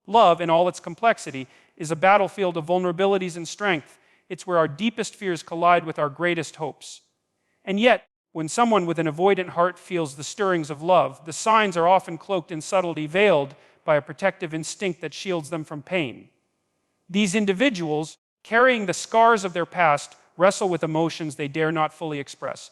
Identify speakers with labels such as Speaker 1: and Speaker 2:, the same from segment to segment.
Speaker 1: Love, in all its complexity, is a battlefield of vulnerabilities and strength. It's where our deepest fears collide with our greatest hopes. And yet, when someone with an avoidant heart feels the stirrings of love, the signs are often cloaked in subtlety, veiled by a protective instinct that shields them from pain. These individuals, carrying the scars of their past, wrestle with emotions they dare not fully express.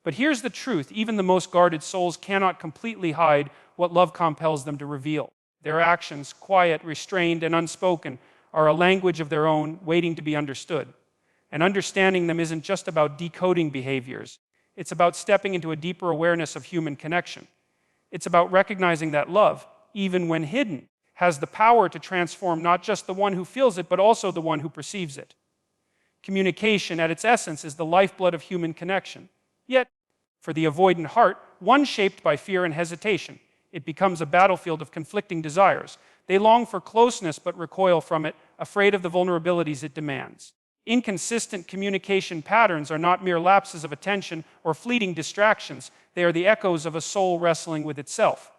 Speaker 1: But here's the truth: even the most guarded souls cannot completely hide what love compels them to reveal. Their actions, quiet, restrained, and unspoken, are a language of their own, waiting to be understood. And understanding them isn't just about decoding behaviors. It's about stepping into a deeper awareness of human connection. It's about recognizing that love, even when hidden, has the power to transform not just the one who feels it, but also the one who perceives it. Communication, at its essence, is the lifeblood of human connection. Yet, for the avoidant heart, one shaped by fear and hesitation, it becomes a battlefield of conflicting desires. They long for closeness but recoil from it, afraid of the vulnerabilities it demands. Inconsistent communication patterns are not mere lapses of attention or fleeting distractions. They are the echoes of a soul wrestling with itself.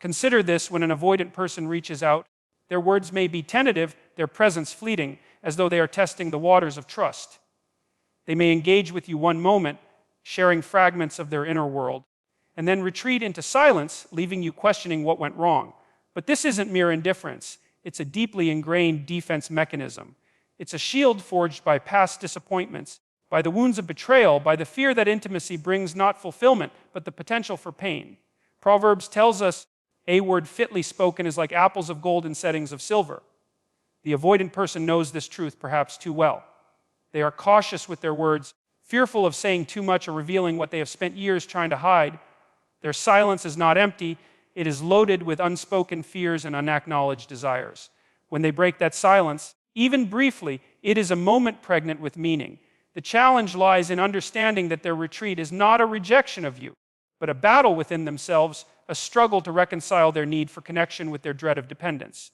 Speaker 1: Consider this: when an avoidant person reaches out, their words may be tentative, their presence fleeting, as though they are testing the waters of trust. They may engage with you one moment, sharing fragments of their inner world, and then retreat into silence, leaving you questioning what went wrong. But this isn't mere indifference. It's a deeply ingrained defense mechanism. It's a shield forged by past disappointments, by the wounds of betrayal, by the fear that intimacy brings not fulfillment, but the potential for pain. Proverbs tells us, "A word fitly spoken is like apples of gold in settings of silver." The avoidant person knows this truth perhaps too well. They are cautious with their words, fearful of saying too much or revealing what they have spent years trying to hide. Their silence is not empty. It is loaded with unspoken fears and unacknowledged desires. When they break that silence, even briefly, it is a moment pregnant with meaning. The challenge lies in understanding that their retreat is not a rejection of you, but a battle within themselves, a struggle to reconcile their need for connection with their dread of dependence.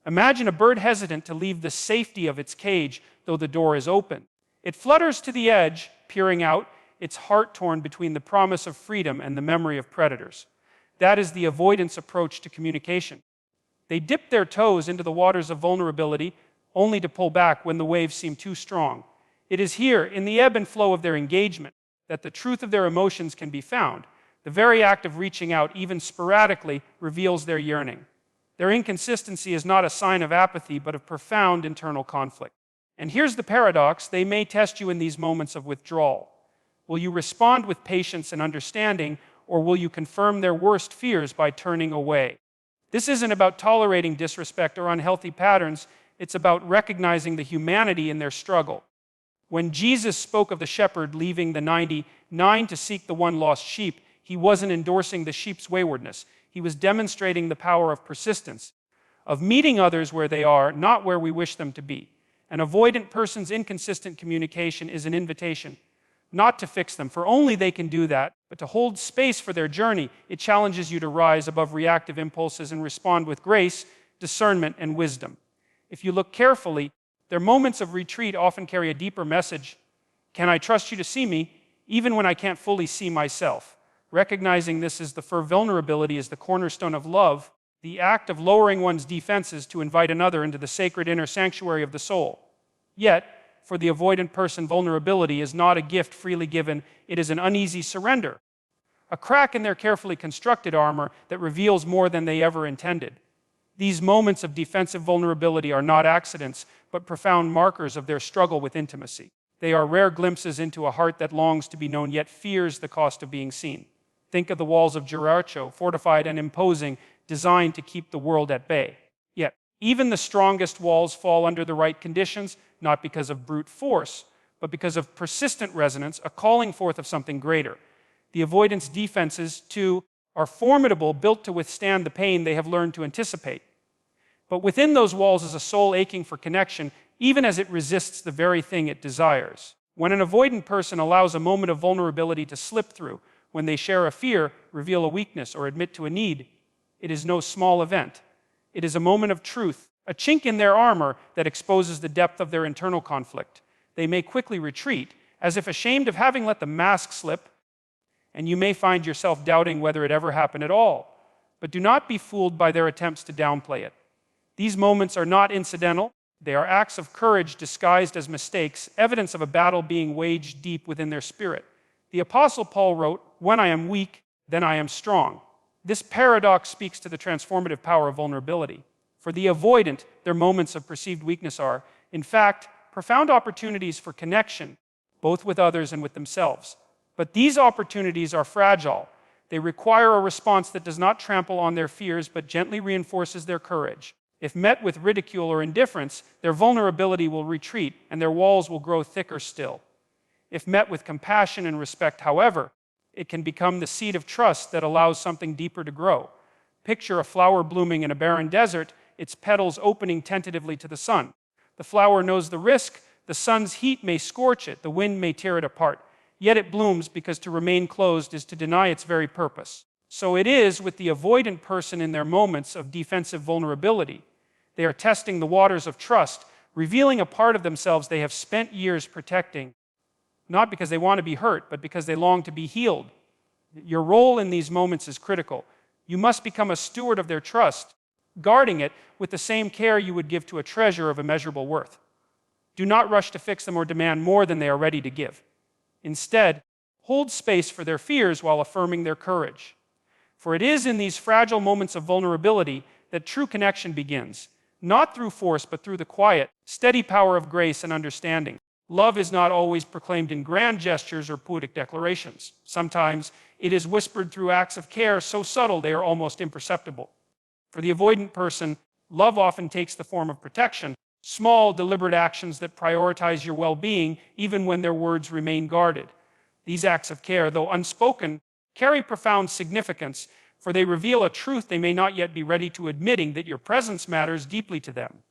Speaker 1: Imagine a bird hesitant to leave the safety of its cage, though the door is open. It flutters to the edge, peering out, its heart torn between the promise of freedom and the memory of predators. That is the avoidance approach to communication. They dip their toes into the waters of vulnerability, only to pull back when the waves seem too strong. It is here, in the ebb and flow of their engagement, that the truth of their emotions can be found. The very act of reaching out, even sporadically, reveals their yearning. Their inconsistency is not a sign of apathy, but of profound internal conflict. And here's the paradox: they may test you in these moments of withdrawal. Will you respond with patience and understanding, or will you confirm their worst fears by turning away? This isn't about tolerating disrespect or unhealthy patterns. It's about recognizing the humanity in their struggle. When Jesus spoke of the shepherd leaving the 99 to seek the one lost sheep, he wasn't endorsing the sheep's waywardness. He was demonstrating the power of persistence, of meeting others where they are, not where we wish them to be. An avoidant person's inconsistent communication is an invitation not to fix them, for only they can do that, but to hold space for their journey. It challenges you to rise above reactive impulses and respond with grace, discernment, and wisdom. If you look carefully, their moments of retreat often carry a deeper message. Can I trust you to see me, even when I can't fully see myself? Recognizing this as vulnerability is the cornerstone of love, the act of lowering one's defenses to invite another into the sacred inner sanctuary of the soul. Yet, for the avoidant person, vulnerability is not a gift freely given. It is an uneasy surrender, a crack in their carefully constructed armor that reveals more than they ever intended. These moments of defensive vulnerability are not accidents, but profound markers of their struggle with intimacy. They are rare glimpses into a heart that longs to be known yet fears the cost of being seen. Think of the walls of Jericho, fortified and imposing, designed to keep the world at bay. Yet, even the strongest walls fall under the right conditions, not because of brute force, but because of persistent resonance, a calling forth of something greater. The avoidance defenses, too, are formidable, built to withstand the pain they have learned to anticipate. But within those walls is a soul aching for connection, even as it resists the very thing it desires. When an avoidant person allows a moment of vulnerability to slip through, when they share a fear, reveal a weakness, or admit to a need, it is no small event. It is a moment of truth, a chink in their armor that exposes the depth of their internal conflict. They may quickly retreat, as if ashamed of having let the mask slip, and you may find yourself doubting whether it ever happened at all. But do not be fooled by their attempts to downplay it. These moments are not incidental. They are acts of courage disguised as mistakes, evidence of a battle being waged deep within their spirit. The Apostle Paul wrote, "When I am weak, then I am strong." This paradox speaks to the transformative power of vulnerability. For the avoidant, their moments of perceived weakness are, in fact, profound opportunities for connection, both with others and with themselves. But these opportunities are fragile. They require a response that does not trample on their fears, but gently reinforces their courage. If met with ridicule or indifference, their vulnerability will retreat and their walls will grow thicker still. If met with compassion and respect, however, it can become the seed of trust that allows something deeper to grow. Picture a flower blooming in a barren desert, its petals opening tentatively to the sun. The flower knows the risk. The sun's heat may scorch it, the wind may tear it apart. Yet it blooms because to remain closed is to deny its very purpose. So it is with the avoidant person in their moments of defensive vulnerability. They are testing the waters of trust, revealing a part of themselves they have spent years protecting, not because they want to be hurt, but because they long to be healed. Your role in these moments is critical. You must become a steward of their trust, guarding it with the same care you would give to a treasure of immeasurable worth. Do not rush to fix them or demand more than they are ready to give. Instead, hold space for their fears while affirming their courage. For it is in these fragile moments of vulnerability that true connection begins, not through force, but through the quiet, steady power of grace and understanding. Love is not always proclaimed in grand gestures or poetic declarations. Sometimes it is whispered through acts of care so subtle they are almost imperceptible. For the avoidant person, love often takes the form of protection, small, deliberate actions that prioritize your well-being even when their words remain guarded. These acts of care, though unspoken, carry profound significance, for they reveal a truth they may not yet be ready to admitting, that your presence matters deeply to them.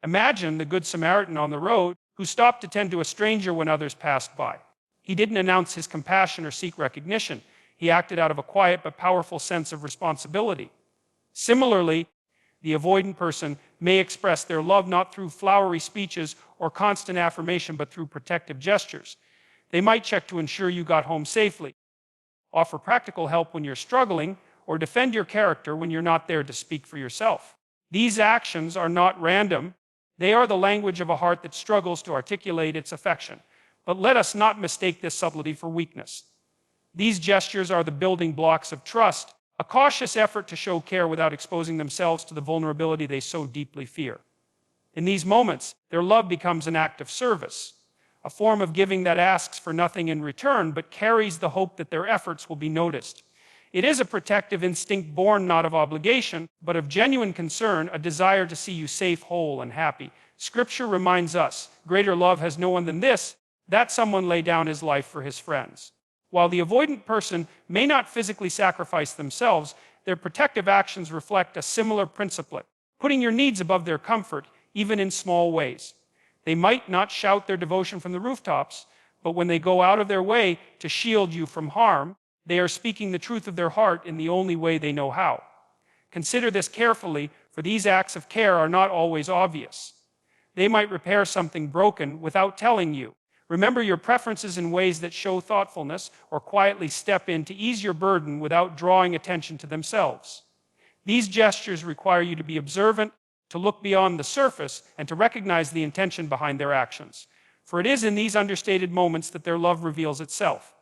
Speaker 1: Imagine the Good Samaritan on the road who stopped to tend to a stranger when others passed by. He didn't announce his compassion or seek recognition. He acted out of a quiet but powerful sense of responsibility. Similarly, the avoidant person may express their love not through flowery speeches or constant affirmation, but through protective gestures. They might check to ensure you got home safely, offer practical help when you're struggling, or defend your character when you're not there to speak for yourself. These actions are not random. They are the language of a heart that struggles to articulate its affection. But let us not mistake this subtlety for weakness. These gestures are the building blocks of trust, a cautious effort to show care without exposing themselves to the vulnerability they so deeply fear. In these moments, their love becomes an act of service, a form of giving that asks for nothing in return, but carries the hope that their efforts will be noticed. It is a protective instinct born not of obligation, but of genuine concern, a desire to see you safe, whole, and happy. Scripture reminds us, greater love has no one than this, that someone lay down his life for his friends. While the avoidant person may not physically sacrifice themselves, their protective actions reflect a similar principle, putting your needs above their comfort, even in small ways. They might not shout their devotion from the rooftops, but when they go out of their way to shield you from harm, they are speaking the truth of their heart in the only way they know how. Consider this carefully, for these acts of care are not always obvious. They might repair something broken without telling you. Remember your preferences in ways that show thoughtfulness, or quietly step in to ease your burden without drawing attention to themselves. These gestures require you to be observant, to look beyond the surface, and to recognize the intention behind their actions. For it is in these understated moments that their love reveals itself.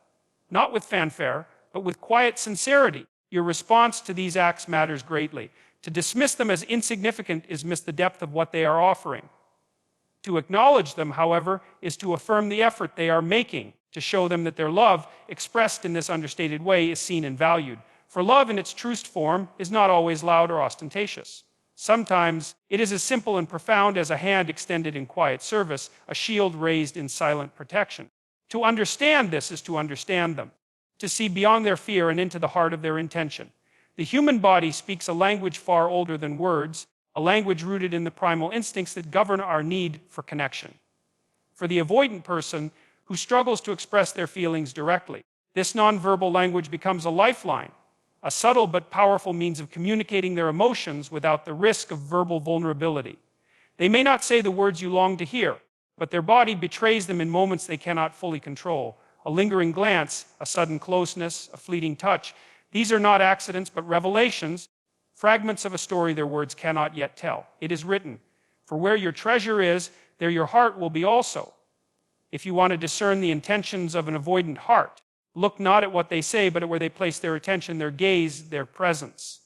Speaker 1: Not with fanfare, but with quiet sincerity. Your response to these acts matters greatly. To dismiss them as insignificant is miss the depth of what they are offering. To acknowledge them, however, is to affirm the effort they are making, to show them that their love, expressed in this understated way, is seen and valued. For love in its truest form is not always loud or ostentatious. Sometimes it is as simple and profound as a hand extended in quiet service, a shield raised in silent protection. To understand this is to understand them, to see beyond their fear and into the heart of their intention. The human body speaks a language far older than words, a language rooted in the primal instincts that govern our need for connection. For the avoidant person who struggles to express their feelings directly, this nonverbal language becomes a lifeline, a subtle but powerful means of communicating their emotions without the risk of verbal vulnerability. They may not say the words you long to hear, but their body betrays them in moments they cannot fully control. A lingering glance, a sudden closeness, a fleeting touch. These are not accidents, but revelations. fragments of a story their words cannot yet tell. It is written, "For where your treasure is, there your heart will be also." If you want to discern the intentions of an avoidant heart, look not at what they say, but at where they place their attention, their gaze, their presence.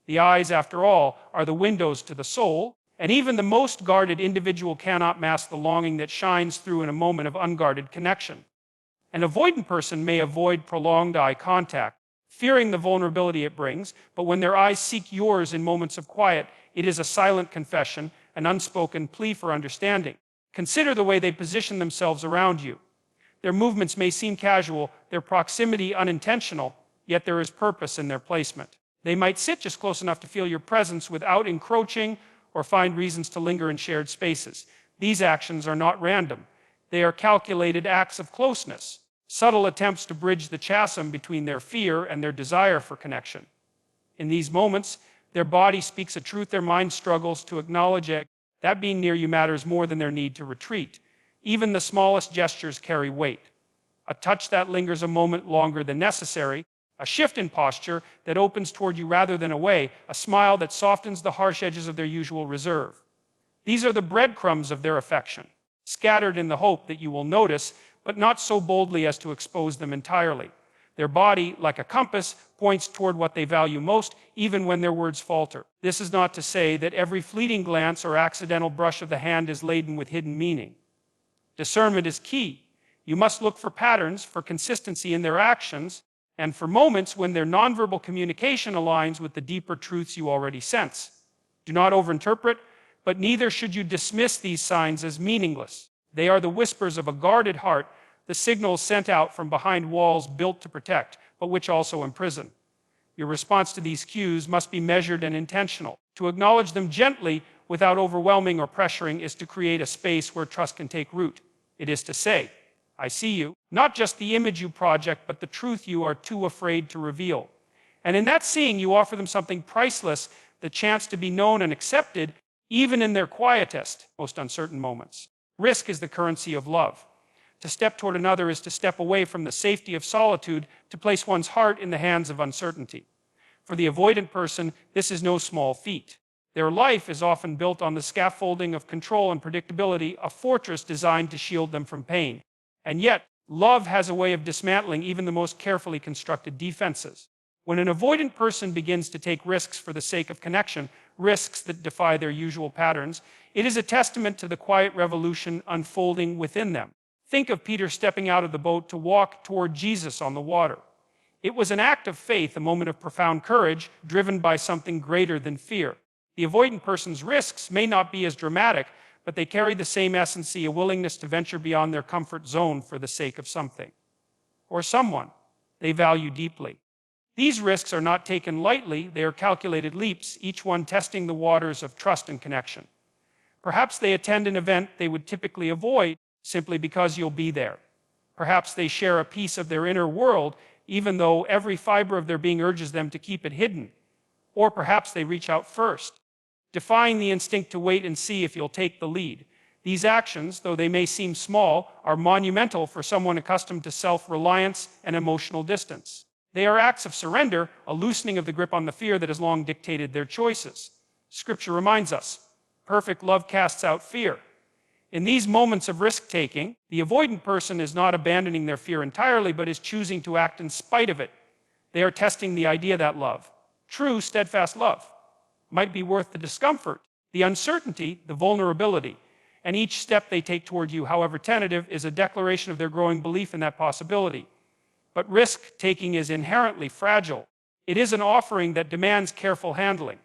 Speaker 1: The eyes, after all, are the windows to the soul, and even the most guarded individual cannot mask the longing that shines through in a moment of unguarded connection. An avoidant person may avoid prolonged eye contact, fearing the vulnerability it brings, but when their eyes seek yours in moments of quiet, it is a silent confession, an unspoken plea for understanding. Consider the way they position themselves around you. Their movements may seem casual, their proximity unintentional, yet there is purpose in their placement. They might sit just close enough to feel your presence without encroaching or find reasons to linger in shared spaces. These actions are not random. They are calculated acts of closeness, subtle attempts to bridge the chasm between their fear and their desire for connection. In these moments, their body speaks a truth their mind struggles to acknowledge. That being near you matters more than their need to retreat. Even the smallest gestures carry weight. A touch that lingers a moment longer than necessary, a shift in posture that opens toward you rather than away, a smile that softens the harsh edges of their usual reserve. These are the breadcrumbs of their affection, scattered in the hope that you will notice, but not so boldly as to expose them entirely. Their body, like a compass, points toward what they value most, even when their words falter. This is not to say that every fleeting glance or accidental brush of the hand is laden with hidden meaning. Discernment is key. You must look for patterns, for consistency in their actions, and for moments when their nonverbal communication aligns with the deeper truths you already sense. Do not overinterpret, but neither should you dismiss these signs as meaningless. They are the whispers of a guarded heart, the signals sent out from behind walls built to protect, but which also imprison. Your response to these cues must be measured and intentional. To acknowledge them gently without overwhelming or pressuring is to create a space where trust can take root. It is to say, "I see you," not just the image you project, but the truth you are too afraid to reveal. And in that seeing, you offer them something priceless, the chance to be known and accepted, even in their quietest, most uncertain moments. Risk is the currency of love. To step toward another is to step away from the safety of solitude, to place one's heart in the hands of uncertainty. For the avoidant person, this is no small feat. Their life is often built on the scaffolding of control and predictability, a fortress designed to shield them from pain. And yet, love has a way of dismantling even the most carefully constructed defenses. When an avoidant person begins to take risks for the sake of connection, risks that defy their usual patterns, it is a testament to the quiet revolution unfolding within them. Think of Peter stepping out of the boat to walk toward Jesus on the water. It was an act of faith, a moment of profound courage, driven by something greater than fear. The avoidant person's risks may not be as dramatic, but they carry the same essence, a willingness to venture beyond their comfort zone for the sake of something or someone they value deeply. These risks are not taken lightly, they are calculated leaps, each one testing the waters of trust and connection. Perhaps they attend an event they would typically avoid simply because you'll be there. Perhaps they share a piece of their inner world, even though every fiber of their being urges them to keep it hidden. Or perhaps they reach out first, defying the instinct to wait and see if you'll take the lead. These actions, though they may seem small, are monumental for someone accustomed to self-reliance and emotional distance. They are acts of surrender, a loosening of the grip on the fear that has long dictated their choices. Scripture reminds us, perfect love casts out fear. In these moments of risk-taking, the avoidant person is not abandoning their fear entirely, but is choosing to act in spite of it. They are testing the idea that love, true, steadfast love, might be worth the discomfort, the uncertainty, the vulnerability. And each step they take toward you, however tentative, is a declaration of their growing belief in that possibility. But risk-taking is inherently fragile. It is an offering that demands careful handling.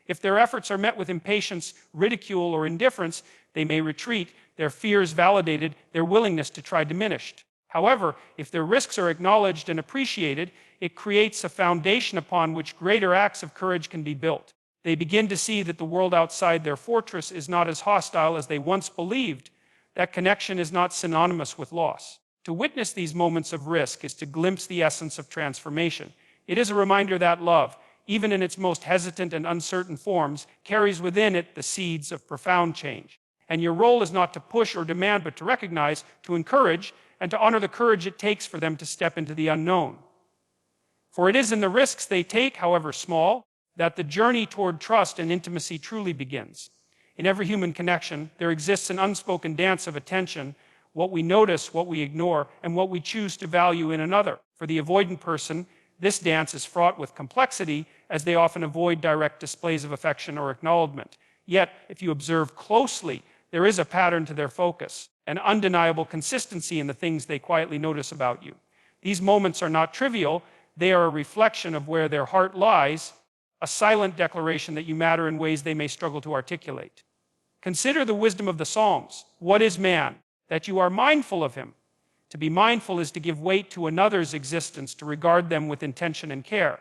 Speaker 1: If their efforts are met with impatience, ridicule, or indifference, they may retreat, their fears validated, their willingness to try diminished. However, if their risks are acknowledged and appreciated, it creates a foundation upon which greater acts of courage can be built. They begin to see that the world outside their fortress is not as hostile as they once believed. That connection is not synonymous with loss. To witness these moments of risk is to glimpse the essence of transformation. It is a reminder that love, even in its most hesitant and uncertain forms, carries within it the seeds of profound change. And your role is not to push or demand, but to recognize, to encourage, and to honor the courage it takes for them to step into the unknown. For it is in the risks they take, however small, that the journey toward trust and intimacy truly begins. In every human connection, there exists an unspoken dance of attention, what we notice, what we ignore, and what we choose to value in another. For the avoidant person, this dance is fraught with complexity, as they often avoid direct displays of affection or acknowledgement. Yet, if you observe closely, there is a pattern to their focus, an undeniable consistency in the things they quietly notice about you. These moments are not trivial, they are a reflection of where their heart lies, a silent declaration that you matter in ways they may struggle to articulate. Consider the wisdom of the Psalms. What is man? That you are mindful of him. To be mindful is to give weight to another's existence, to regard them with intention and care.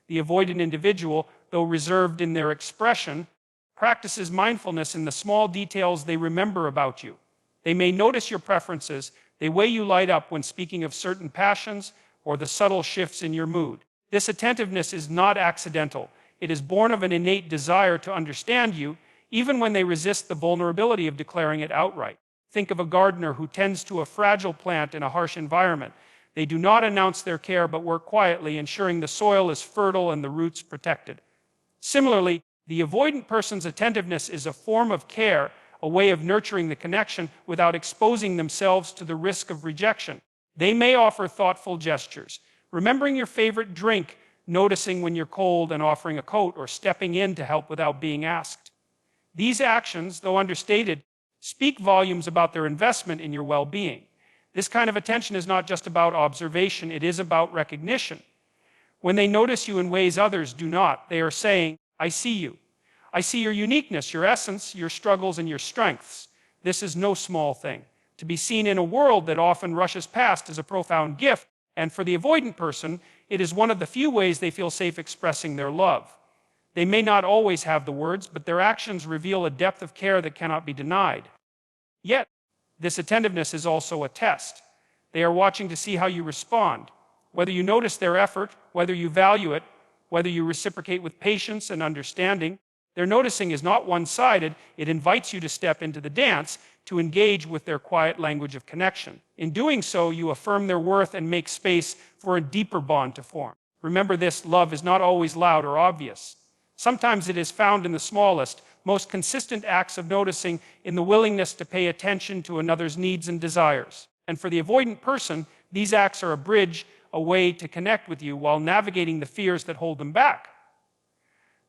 Speaker 1: The avoidant individual, though reserved in their expression, practices mindfulness in the small details they remember about you. They may notice your preferences, the way you light up when speaking of certain passions, or the subtle shifts in your mood. This attentiveness is not accidental. It is born of an innate desire to understand you, even when they resist the vulnerability of declaring it outright. Think of a gardener who tends to a fragile plant in a harsh environment. They do not announce their care, but work quietly, ensuring the soil is fertile and the roots protected. Similarly, the avoidant person's attentiveness is a form of care, a way of nurturing the connection without exposing themselves to the risk of rejection. They may offer thoughtful gestures, remembering your favorite drink, noticing when you're cold and offering a coat, or stepping in to help without being asked. These actions, though understated, speak volumes about their investment in your well-being. This kind of attention is not just about observation, it is about recognition. When they notice you in ways others do not, they are saying, I see you. I see your uniqueness, your essence, your struggles, and your strengths. This is no small thing. To be seen in a world that often rushes past is a profound gift, and for the avoidant person, it is one of the few ways they feel safe expressing their love. They may not always have the words, but their actions reveal a depth of care that cannot be denied. Yet, this attentiveness is also a test. They are watching to see how you respond, whether you notice their effort, whether you value it, whether you reciprocate with patience and understanding. Their noticing is not one-sided. It invites you to step into the dance, to engage with their quiet language of connection. In doing so, you affirm their worth and make space for a deeper bond to form. Remember this, love is not always loud or obvious. Sometimes it is found in the smallest, most consistent acts of noticing, in the willingness to pay attention to another's needs and desires. And for the avoidant person, these acts are a bridge, a way to connect with you while navigating the fears that hold them back.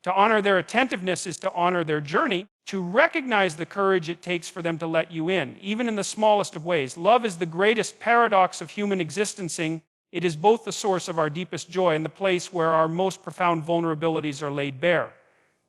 Speaker 1: To honor their attentiveness is to honor their journey, to recognize the courage it takes for them to let you in, even in the smallest of ways. Love is the greatest paradox of human existencing. It is both the source of our deepest joy and the place where our most profound vulnerabilities are laid bare.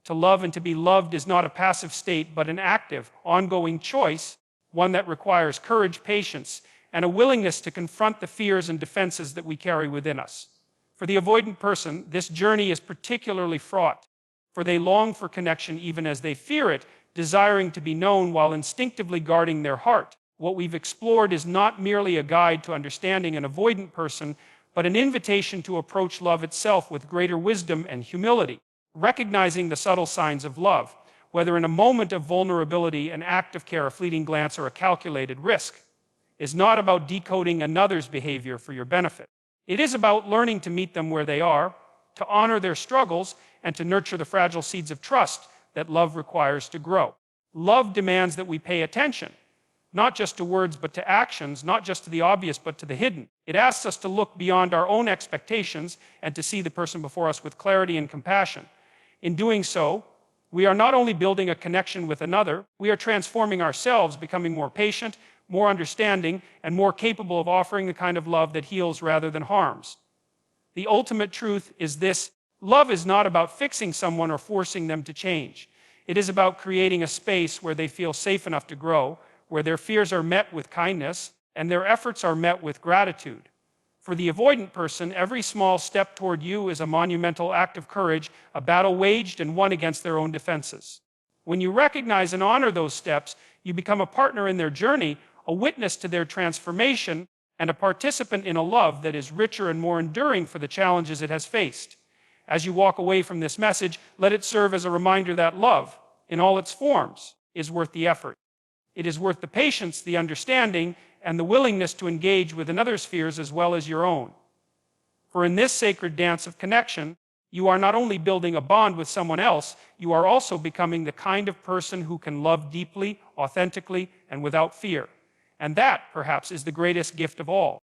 Speaker 1: To love and to be loved is not a passive state, but an active, ongoing choice, one that requires courage, patience, and a willingness to confront the fears and defenses that we carry within us. For the avoidant person, this journey is particularly fraught, for they long for connection even as they fear it, desiring to be known while instinctively guarding their heart. What we've explored is not merely a guide to understanding an avoidant person, but an invitation to approach love itself with greater wisdom and humility. Recognizing the subtle signs of love, whether in a moment of vulnerability, an act of care, a fleeting glance, or a calculated risk, is not about decoding another's behavior for your benefit. It is about learning to meet them where they are, to honor their struggles, and to nurture the fragile seeds of trust that love requires to grow. Love demands that we pay attention, not just to words but to actions, not just to the obvious but to the hidden. It asks us to look beyond our own expectations and to see the person before us with clarity and compassion. In doing so, we are not only building a connection with another, we are transforming ourselves, becoming more patient, more understanding, and more capable of offering the kind of love that heals rather than harms. The ultimate truth is this: love is not about fixing someone or forcing them to change. It is about creating a space where they feel safe enough to grow, where their fears are met with kindness, and their efforts are met with gratitude. For the avoidant person, every small step toward you is a monumental act of courage, a battle waged and won against their own defenses. When you recognize and honor those steps, you become a partner in their journey, a witness to their transformation, and a participant in a love that is richer and more enduring for the challenges it has faced. As you walk away from this message, let it serve as a reminder that love, in all its forms, is worth the effort. It is worth the patience, the understanding, and the willingness to engage with another's fears as well as your own. For in this sacred dance of connection, You are not only building a bond with someone else, you are also becoming the kind of person who can love deeply, authentically, and without fear. And that, perhaps, is the greatest gift of all.